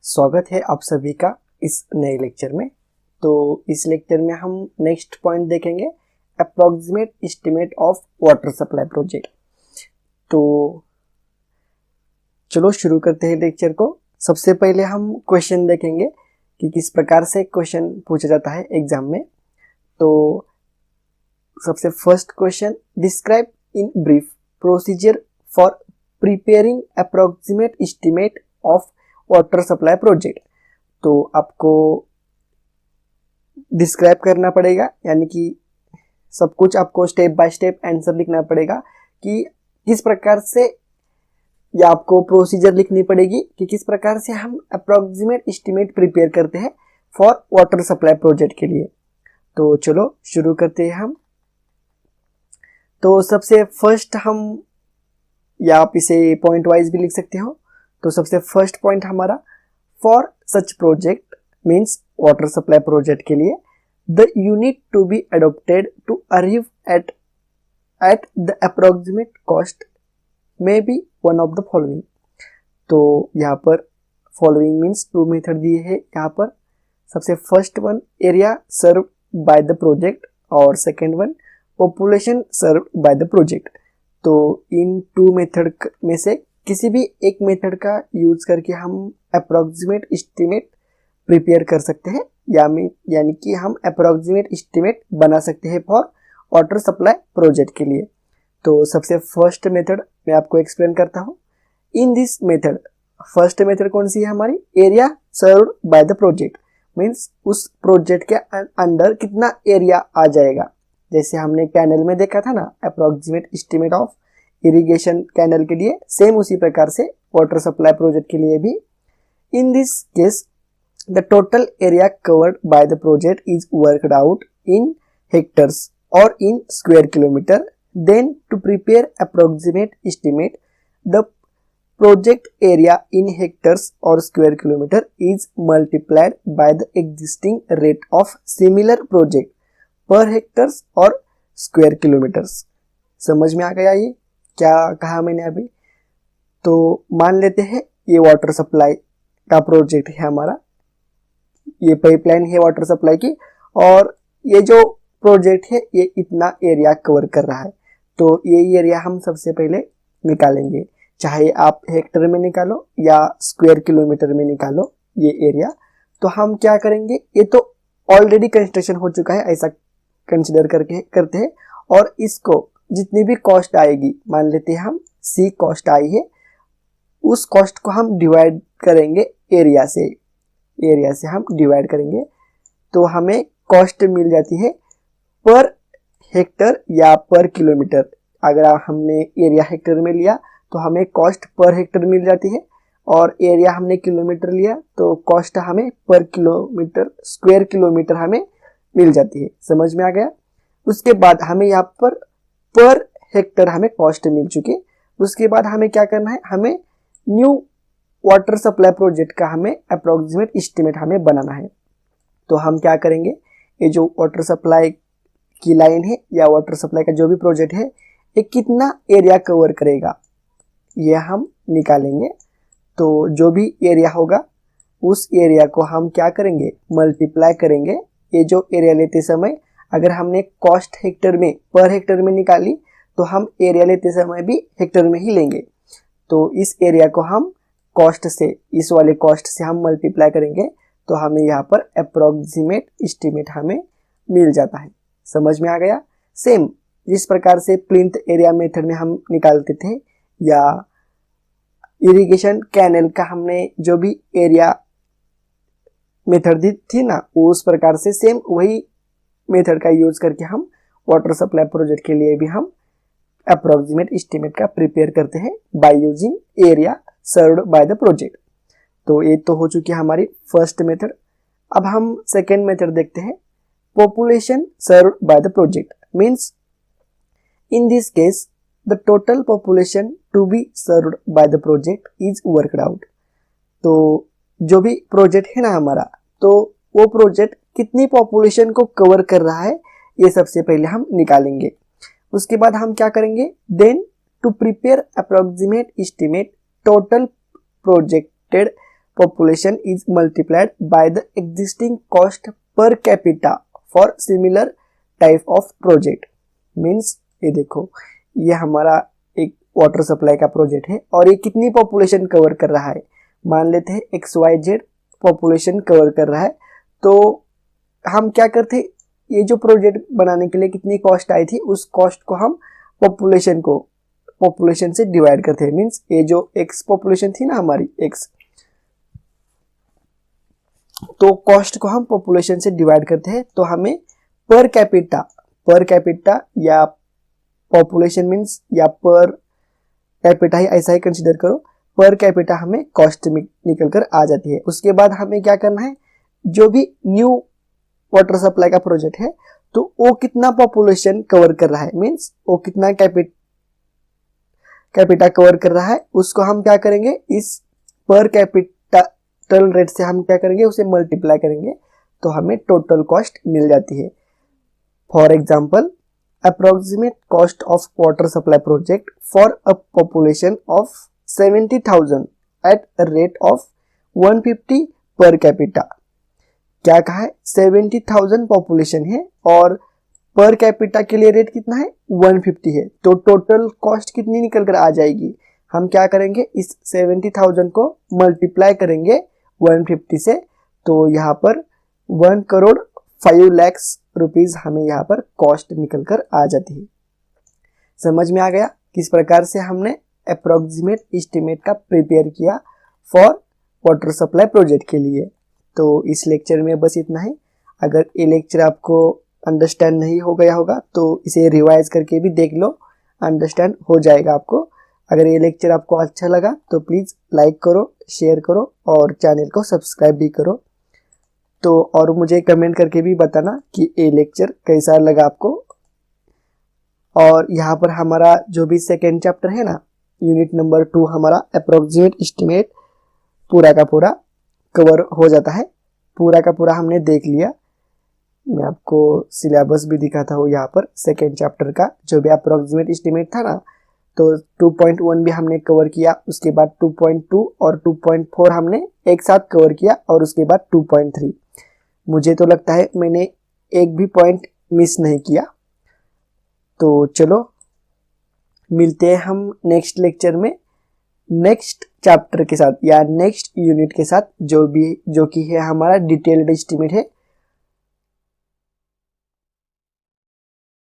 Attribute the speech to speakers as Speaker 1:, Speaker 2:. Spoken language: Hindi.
Speaker 1: स्वागत है आप सभी का इस नए लेक्चर में। तो इस लेक्चर में हम नेक्स्ट पॉइंट देखेंगे, approximate estimate of water supply project. तो चलो शुरू करते हैं लेक्चर को। सबसे पहले हम क्वेश्चन देखेंगे कि किस प्रकार से क्वेश्चन पूछा जाता है एग्जाम में। तो सबसे first question, describe in brief procedure for preparing approximate estimate of water supply project. तो आपको डिस्क्राइब करना पड़ेगा, यानी कि सब कुछ आपको स्टेप बाय स्टेप आंसर लिखना पड़ेगा कि किस प्रकार से, या आपको प्रोसीजर लिखनी पड़ेगी कि किस प्रकार से हम अप्रोक्सीमेट एस्टिमेट प्रिपेयर करते हैं फॉर वाटर सप्लाई प्रोजेक्ट के लिए। तो चलो शुरू करते हैं हम। तो सबसे फर्स्ट हम, या आप इसे पॉइंट वाइज भी लिख सकते हो। तो सबसे फर्स्ट पॉइंट हमारा, for such project means water supply project के लिए, the unit to be adopted to arrive at the approximate cost may be one of the following. तो यहाँ पर फॉलोइंग मीन्स टू मेथड दिए है यहाँ पर। सबसे first one, area serve by the project, और second one, population serve by the project. तो इन टू मेथड में से किसी भी एक मेथड का यूज करके हम अप्रोक्सीमेट एस्टिमेट प्रिपेयर कर सकते हैं, यानी कि हम अप्रोक्सीमेट एस्टिमेट बना सकते हैं फॉर वाटर सप्लाई प्रोजेक्ट के लिए। तो सबसे फर्स्ट मेथड मैं आपको एक्सप्लेन करता हूँ। In this method, first method कौन सी है हमारी, area served by the project means उस प्रोजेक्ट के अंडर कितना एरिया आ जाएगा। जैसे हमने कैनल में देखा था ना, approximate estimate of irrigation canal के लिए, सेम उसी प्रकार से वाटर सप्लाई प्रोजेक्ट के लिए भी। In this case the total area covered by the project is worked out in hectares और in square kilometre. Then to prepare approximate estimate, the project area in hectares or square kilometer is multiplied by the existing rate of similar project per hectares or square kilometers। समझ में आ गया ये क्या कहा मैंने अभी? तो मान लेते हैं ये वाटर सप्लाई का प्रोजेक्ट है हमारा, ये पाइपलाइन है वाटर सप्लाई की, और ये जो प्रोजेक्ट है ये इतना एरिया कवर कर रहा है। तो ये एरिया हम सबसे पहले निकालेंगे, चाहे आप हेक्टर में निकालो या स्क्वायर किलोमीटर में निकालो ये एरिया। तो हम क्या करेंगे, ये तो ऑलरेडी कंस्ट्रक्शन हो चुका है ऐसा कंसिडर करके करते हैं, और इसको जितनी भी कॉस्ट आएगी, मान लेते हैं हम सी कॉस्ट आई है, उस कॉस्ट को हम डिवाइड करेंगे एरिया से हम डिवाइड करेंगे। तो हमें कॉस्ट मिल जाती है पर हेक्टर या पर किलोमीटर। अगर हमने एरिया हेक्टर में लिया तो हमें कॉस्ट पर हेक्टर मिल जाती है, और एरिया हमने किलोमीटर लिया तो कॉस्ट हमें पर किलोमीटर, स्क्वायर किलोमीटर हमें मिल जाती है। समझ में आ गया? उसके बाद हमें यहाँ पर हेक्टर हमें कॉस्ट मिल चुकी है। उसके बाद हमें क्या करना है, हमें न्यू वाटर सप्लाई प्रोजेक्ट का हमें अप्रोक्सीमेट एस्टिमेट हमें बनाना है। तो हम क्या करेंगे, ये जो वाटर सप्लाई की लाइन है या वाटर सप्लाई का जो भी प्रोजेक्ट है, ये कितना एरिया कवर करेगा ये हम निकालेंगे। तो जो भी एरिया होगा उस एरिया को हम क्या करेंगे, मल्टीप्लाई करेंगे। ये जो एरिया लेते समय अगर हमने कॉस्ट हेक्टर में, पर हेक्टर में निकाली, तो हम एरिया लेते समय भी हेक्टर में ही लेंगे। तो इस एरिया को हम कॉस्ट से, इस वाले कॉस्ट से हम मल्टीप्लाई करेंगे, तो हमें यहाँ पर अप्रोक्सीमेट एस्टिमेट हमें मिल जाता है। समझ में आ गया? सेम जिस प्रकार से प्लिंथ एरिया मेथड में हम निकालते थे, या इरिगेशन कैनल का हमने जो भी एरिया मेथड दी थी ना, उस प्रकार से सेम वही मेथड का यूज करके हम वाटर सप्लाई प्रोजेक्ट के लिए भी हम अप्रोक्सीमेट एस्टिमेट का प्रिपेयर करते हैं by using area served by the project. तो ये तो हो चुकी है हमारी फर्स्ट मेथड। अब हम सेकेंड मेथड देखते हैं, population served by the project means in this case the total population to be served by the project is worked out। तो जो भी प्रोजेक्ट है ना हमारा, तो वो प्रोजेक्ट कितनी पॉपुलेशन को कवर कर रहा है ये सबसे पहले हम निकालेंगे। उसके बाद हम क्या करेंगे, then to prepare approximate estimate total projected population is multiplied by the existing cost per capita for similar type of project। Means ये देखो, ये हमारा एक वाटर सप्लाई का प्रोजेक्ट है और ये कितनी पॉपुलेशन कवर कर रहा है। मान लेते हैं XYZ पॉपुलेशन कवर कर रहा है, तो हम क्या करते, ये जो प्रोजेक्ट बनाने के लिए कितनी कॉस्ट आई थी, उस कॉस्ट को हम पॉपुलेशन से डिवाइड करते हैं। मीन्स ये जो X पॉपुलेशन थी ना हमारी X, तो कॉस्ट को हम पॉपुलेशन से डिवाइड करते हैं, तो हमें पर कैपिटा या पॉपुलेशन मीन्स या पर कैपिटा ही ऐसा ही कंसीडर करो, पर कैपिटा हमें कॉस्ट निकल कर आ जाती है। उसके बाद हमें क्या करना है, जो भी न्यू वाटर सप्लाई का प्रोजेक्ट है तो वो कितना पॉपुलेशन कवर कर रहा है, मीन्स वो कितना कैपिटा कवर कर रहा है, उसको हम क्या करेंगे, इस पर कैपिटल रेट से हम क्या करेंगे, उसे मल्टीप्लाई करेंगे, तो हमें टोटल कॉस्ट मिल जाती है। For example, approximate cost of water supply project for a population of 70,000 at a rate of 150 per capita। क्या कहा है, 70,000 पॉपुलेशन है और पर कैपिटा के लिए रेट कितना है, 150 है, तो टोटल कॉस्ट कितनी निकल कर आ जाएगी। हम क्या करेंगे, इस 70,000 को मल्टीप्लाई करेंगे 150 से, तो यहाँ पर 1,05,00,000 रुपीज हमें यहाँ पर कॉस्ट निकल कर आ जाती है। समझ में आ गया किस प्रकार से हमने अप्रोक्सीमेट एस्टिमेट का प्रिपेयर किया फॉर वाटर सप्लाई प्रोजेक्ट के लिए। तो इस लेक्चर में बस इतना ही। अगर ये लेक्चर आपको अंडरस्टैंड नहीं हो गया होगा तो इसे रिवाइज करके भी देख लो, अंडरस्टैंड हो जाएगा आपको। अगर ये लेक्चर आपको अच्छा लगा तो प्लीज़ लाइक करो, शेयर करो और चैनल को सब्सक्राइब भी करो। तो और मुझे कमेंट करके भी बताना कि ये लेक्चर कैसा लगा आपको। और यहाँ पर हमारा जो भी सेकेंड चैप्टर है ना, यूनिट नंबर 2, हमारा अप्रोक्सीमेट एस्टिमेट पूरा का पूरा कवर हो जाता है। पूरा का पूरा हमने देख लिया। मैं आपको सिलेबस भी दिखाता हूँ यहाँ पर सेकेंड चैप्टर का, जो भी अप्रोक्सीमेट एस्टिमेट था ना, तो 2.1 भी हमने कवर किया, उसके बाद 2.2 और 2.4 हमने एक साथ कवर किया, और उसके बाद 2.3। मुझे तो लगता है मैंने एक भी पॉइंट मिस नहीं किया। तो चलो मिलते हैं हम नेक्स्ट लेक्चर में नेक्स्ट चैप्टर के साथ या नेक्स्ट यूनिट के साथ, जो कि है हमारा डिटेल्ड एस्टिमेट है।